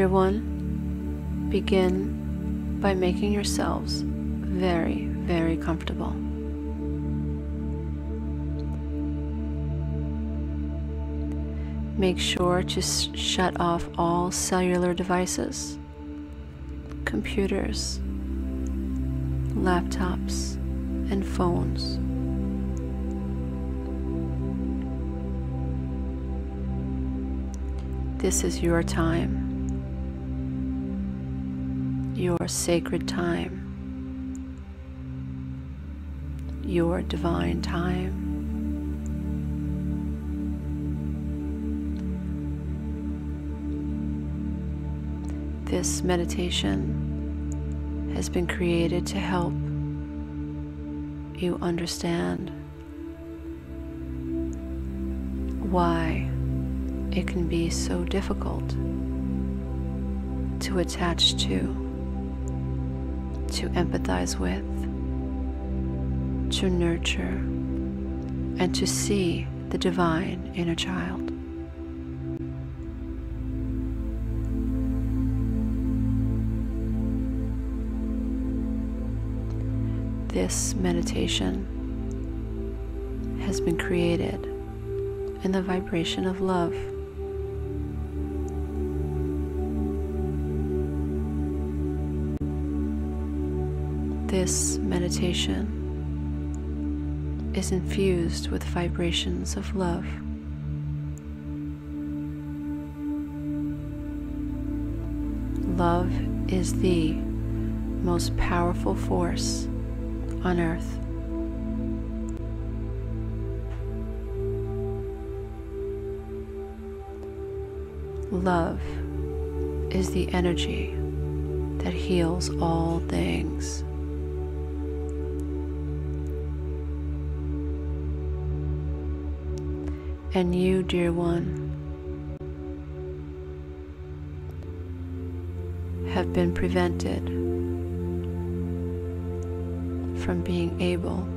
Dear one, begin by making yourselves very, very comfortable. Make sure to shut off all cellular devices, computers, laptops, and phones. This is your time, your sacred time, your divine time. This meditation has been created to help you understand why it can be so difficult to attach to empathize with, to nurture, and to see the divine in a child. This meditation has been created in the vibration of love. This meditation is infused with vibrations of love. Love is the most powerful force on earth. Love is the energy that heals all things. And you, dear one, have been prevented from being able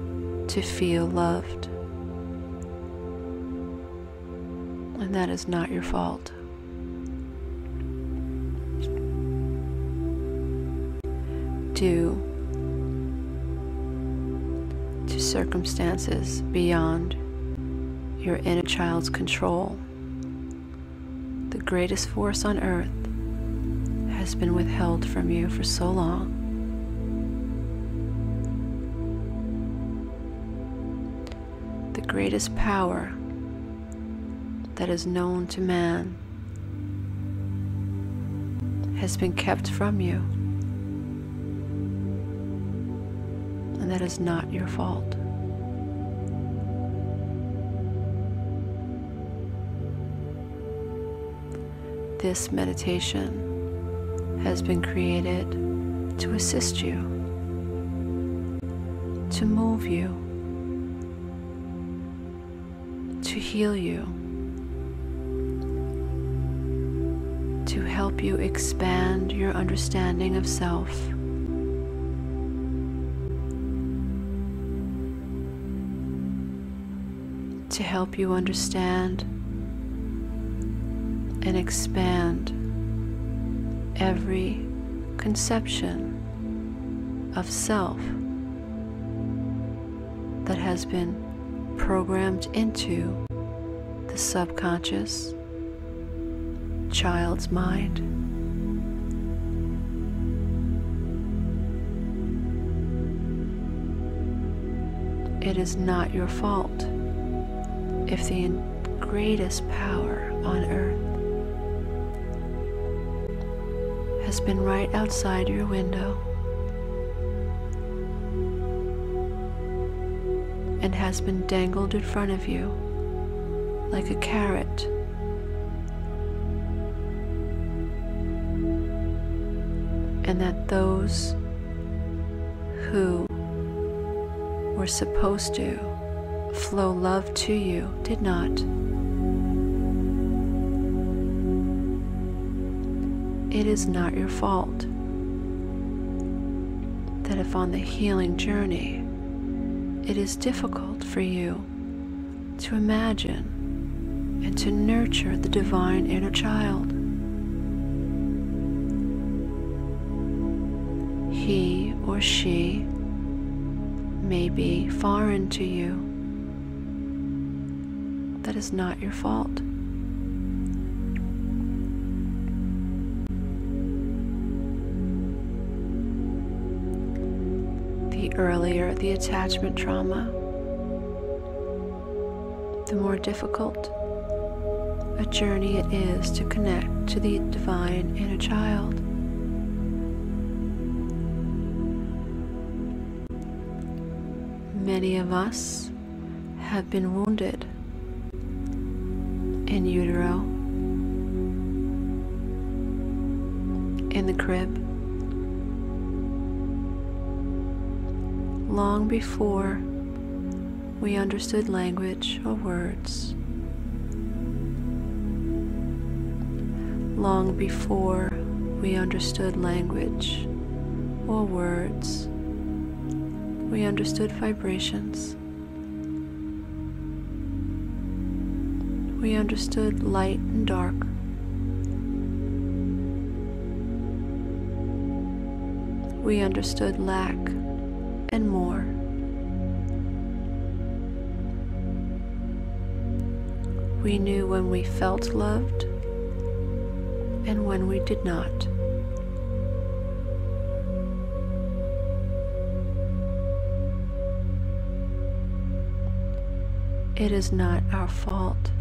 to feel loved. And that is not your fault. Due to circumstances beyond your inner child's control, the greatest force on earth has been withheld from you for so long. The greatest power that is known to man has been kept from you, and that is not your fault. This meditation has been created to assist you, to move you, to heal you, to help you expand your understanding of self, to help you understand and expand every conception of self that has been programmed into the subconscious child's mind. It is not your fault if the greatest power on earth has been right outside your window and has been dangled in front of you like a carrot. And that those who were supposed to flow love to you did not. It is not your fault that if on the healing journey it is difficult for you to imagine and to nurture the divine inner child, he or she may be foreign to you, that is not your fault. The earlier the attachment trauma, the more difficult a journey it is to connect to the divine inner child. Many of us have been wounded in utero, in the crib, long before we understood language or words, long before we understood language or words, we understood vibrations. We understood light and dark. We understood lack and more. We knew when we felt loved and when we did not. It is not our fault.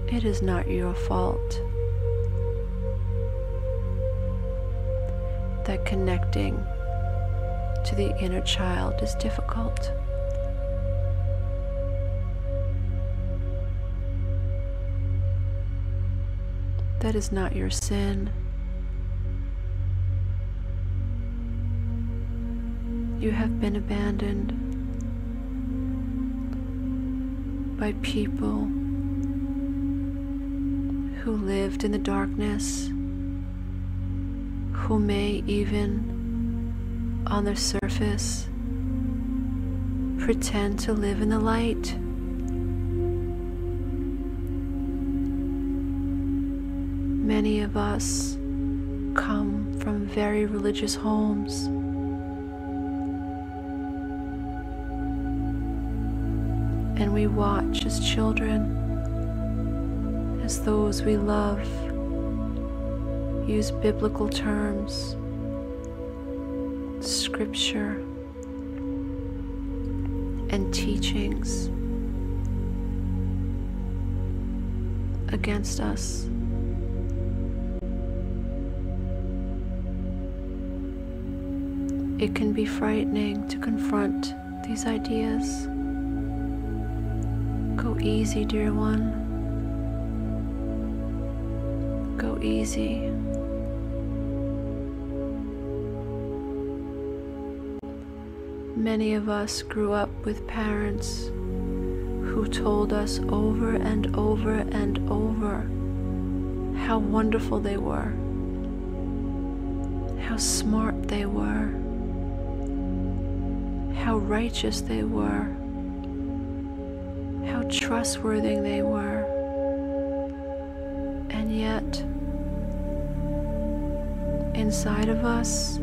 It is not your fault that connecting to the inner child is difficult. That is not your sin. You have been abandoned by people who lived in the darkness, who may even, on the surface, pretend to live in the light. Many of us come from very religious homes. And we watch as children, as those we love, use biblical terms, scripture, and teachings against us. It can be frightening to confront these ideas. Go easy, dear one. Go easy. Many of us grew up with parents who told us over and over and over how wonderful they were, how smart they were, how righteous they were, how trustworthy they were. And yet, inside of us,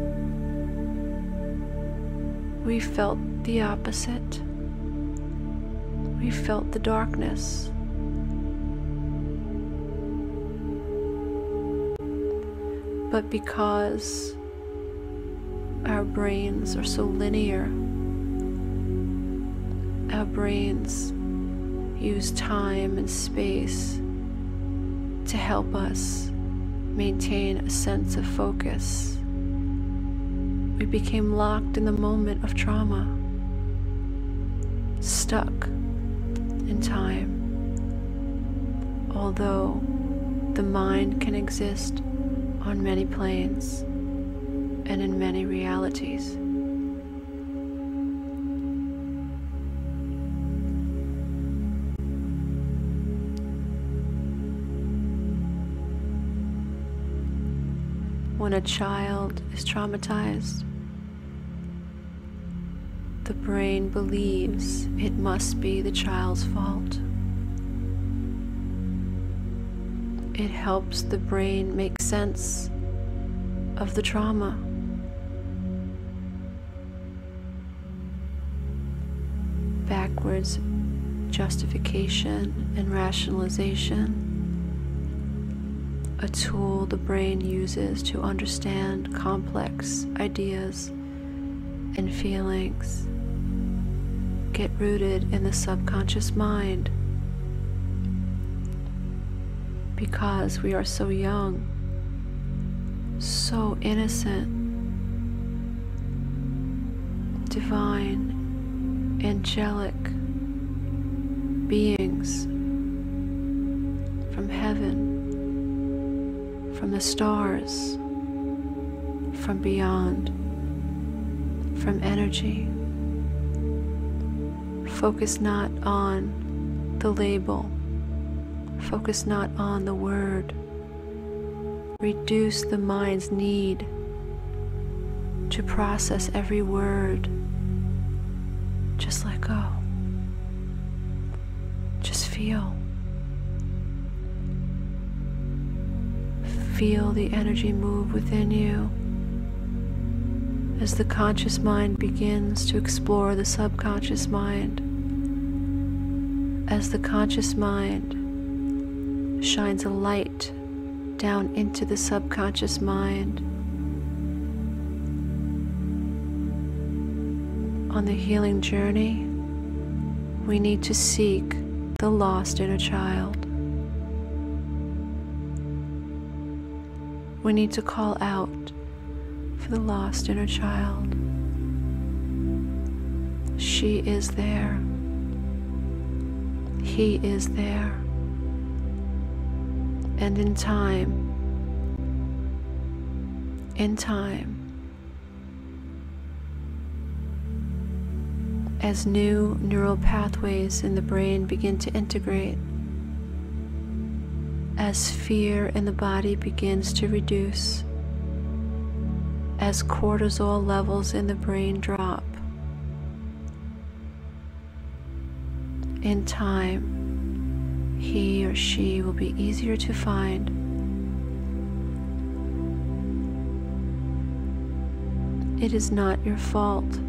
we felt the opposite. We felt the darkness. But because our brains are so linear, our brains use time and space to help us maintain a sense of focus. We became locked in the moment of trauma, stuck in time. Although the mind can exist on many planes and in many realities. When a child is traumatized, the brain believes it must be the child's fault. It helps the brain make sense of the trauma backwards justification and rationalization, a tool the brain uses to understand complex ideas and feelings, get rooted in the subconscious mind. Because we are so young, so innocent, divine, angelic beings from heaven, from the stars, from beyond, from energy. Focus not on the label, focus not on the word. Reduce the mind's need to process every word. Just let go. Just feel. Feel the energy move within you as the conscious mind begins to explore the subconscious mind. As the conscious mind shines a light down into the subconscious mind. On the healing journey, we need to seek the lost inner child. We need to call out for the lost inner child. She is there. He is there. And in time, as new neural pathways in the brain begin to integrate, as fear in the body begins to reduce, as cortisol levels in the brain drop, in time, he or she will be easier to find. It is not your fault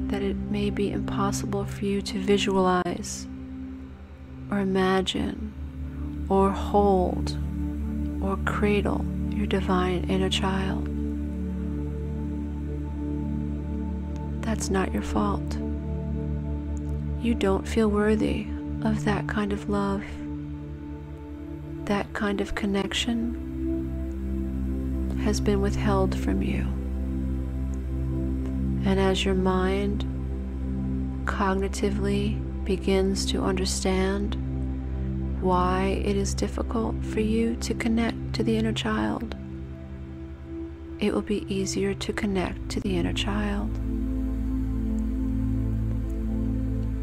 that it may be impossible for you to visualize or imagine or hold or cradle your divine inner child. That's not your fault. You don't feel worthy of that kind of love, that kind of connection has been withheld from you. And as your mind cognitively begins to understand why it is difficult for you to connect to the inner child, it will be easier to connect to the inner child.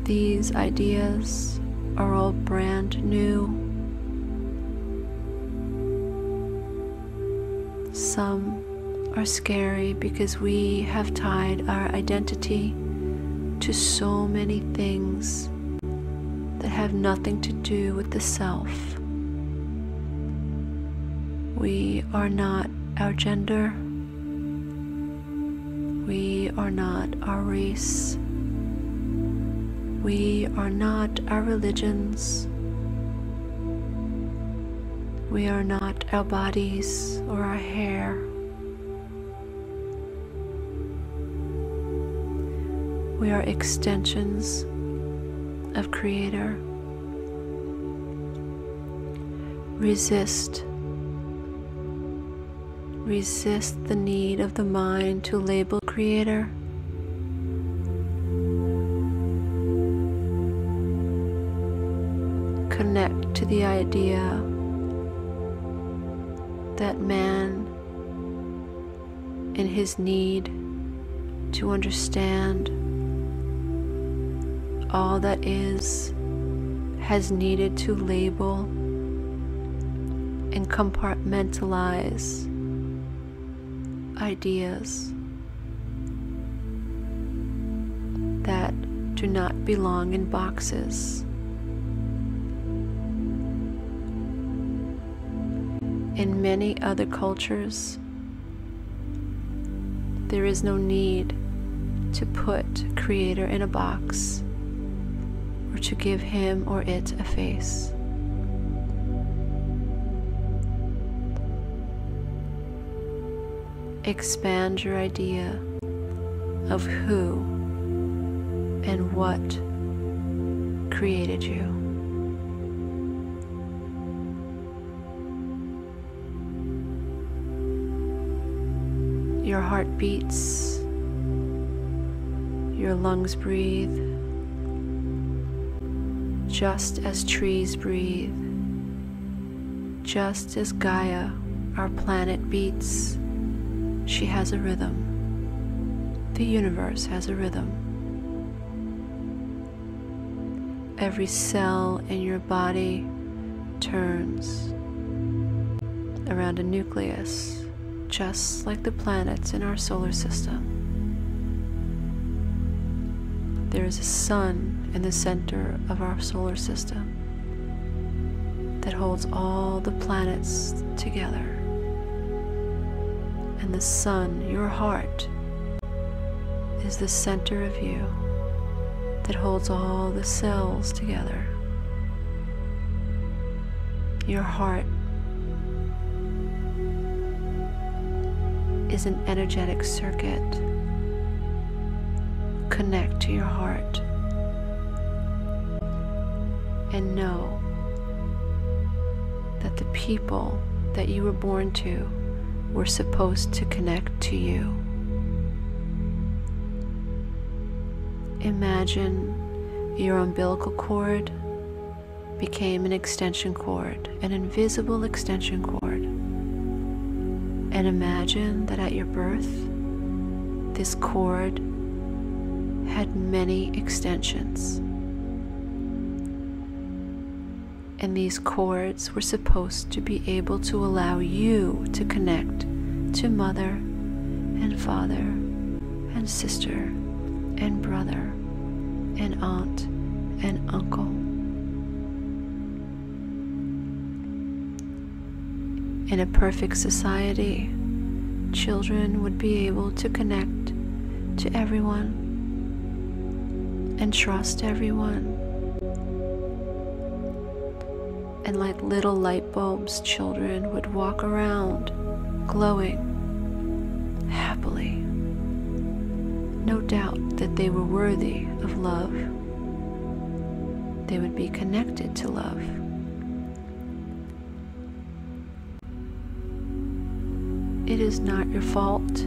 These ideas are all brand new. Some are scary because we have tied our identity to so many things that have nothing to do with the self. We are not our gender. We are not our race. We are not our religions. We are not our bodies or our hair. We are extensions of Creator. Resist the need of the mind to label Creator. Connect to the idea that man, in his need to understand all that is, has needed to label and compartmentalize ideas that do not belong in boxes. In many other cultures, there is no need to put Creator in a box or to give him or it a face. Expand your idea of who and what created you. Your heart beats, your lungs breathe, just as trees breathe, just as Gaia, our planet, beats. She has a rhythm. The universe has a rhythm. Every cell in your body turns around a nucleus, just like the planets in our solar system. There is a sun in the center of our solar system that holds all the planets together. And the sun, your heart, is the center of you that holds all the cells together. Your heart is an energetic circuit. Connect to your heart and know that the people that you were born to were supposed to connect to you. Imagine your umbilical cord became an extension cord, an invisible extension cord. And imagine that at your birth, this cord had many extensions. And these cords were supposed to be able to allow you to connect to mother and father and sister and brother and aunt and uncle. In a perfect society, children would be able to connect to everyone and trust everyone. And like little light bulbs, children would walk around glowing happily. No doubt that they were worthy of love. They would be connected to love. It is not your fault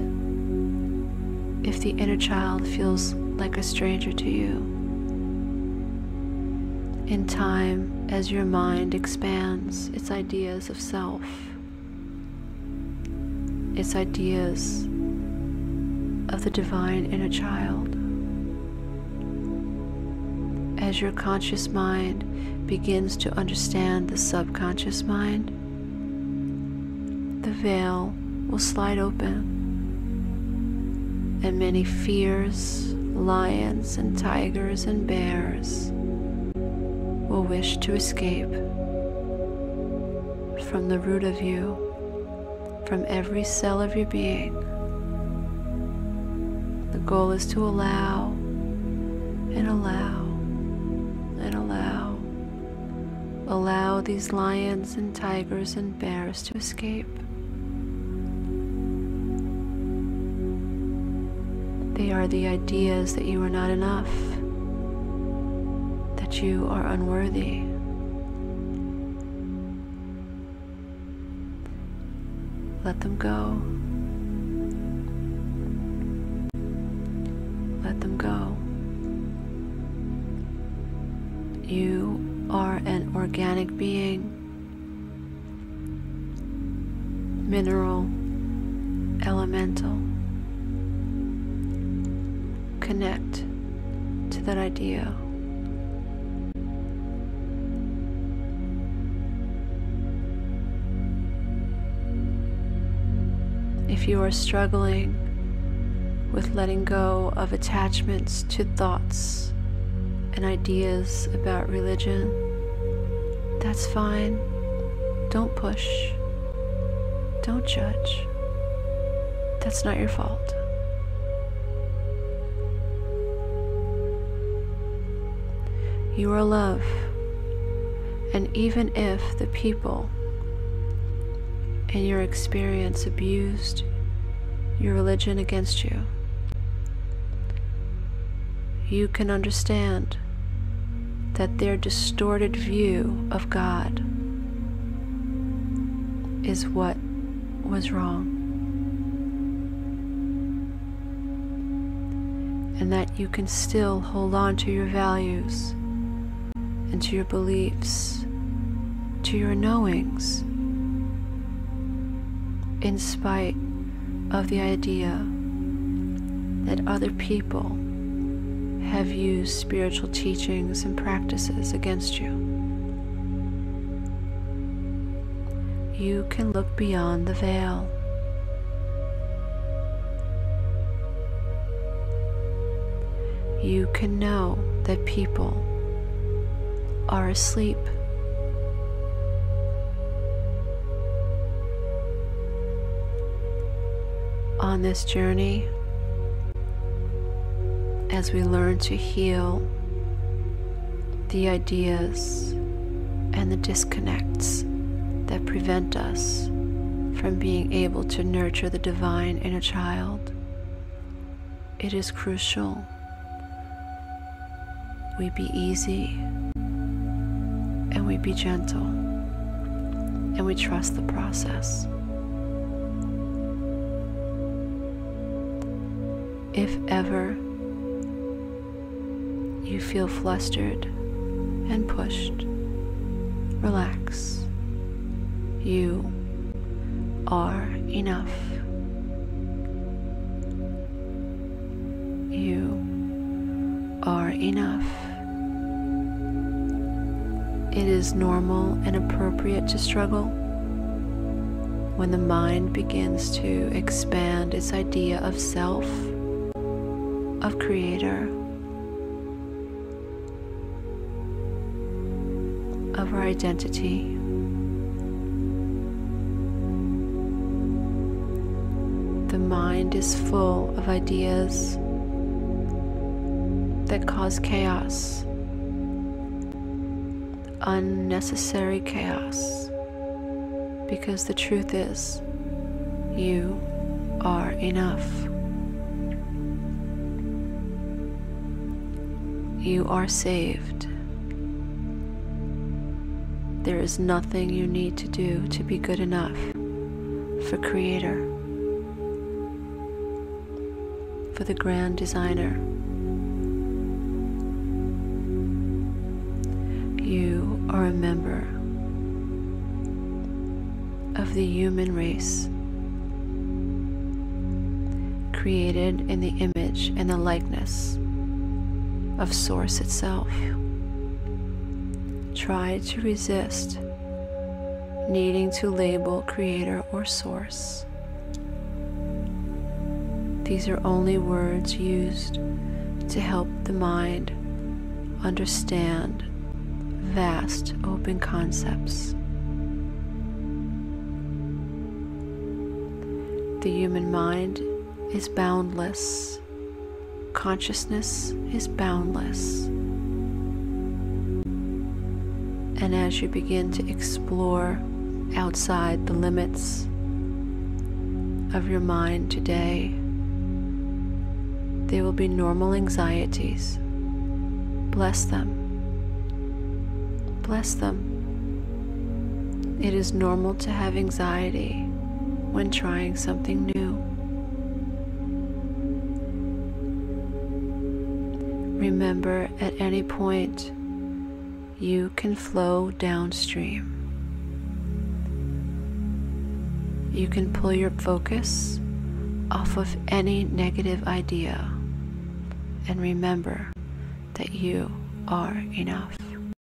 if the inner child feels like a stranger to you. In time, as your mind expands its ideas of self, its ideas of the divine inner child, as your conscious mind begins to understand the subconscious mind, the veil will slide open, and many fears, lions and tigers and bears will wish to escape from the root of you, from every cell of your being. The goal is to allow and allow and allow. Allow these lions and tigers and bears to escape. They are the ideas that you are not enough, that you are unworthy. Let them go. Let them go. You are an organic being, mineral, elemental. Connect to that idea. If you are struggling with letting go of attachments to thoughts and ideas about religion, that's fine. Don't push. Don't judge. That's not your fault. You are love. And even if the people in your experience abused your religion against you, you can understand that their distorted view of God is what was wrong. And that you can still hold on to your values and to your beliefs, to your knowings, in spite of the idea that other people have used spiritual teachings and practices against you. You can look beyond the veil. You can know that people are asleep. On this journey, as we learn to heal the ideas and the disconnects that prevent us from being able to nurture the divine in a child, it is crucial we be easy and we be gentle and we trust the process. If ever you feel flustered and pushed, relax. You are enough. You are enough. It is normal and appropriate to struggle when the mind begins to expand its idea of self, of creator, of our identity. The mind is full of ideas that cause chaos, unnecessary chaos, because the truth is, you are enough. You are saved. There is nothing you need to do to be good enough for Creator, for the Grand Designer. You are a member of the human race, created in the image and the likeness of Source itself. Try to resist needing to label Creator or Source. These are only words used to help the mind understand vast open concepts. The human mind is boundless. Consciousness is boundless. And as you begin to explore outside the limits of your mind today, there will be normal anxieties. Bless them. Bless them. It is normal to have anxiety when trying something new. Remember, at any point, you can flow downstream. You can pull your focus off of any negative idea and remember that you are enough.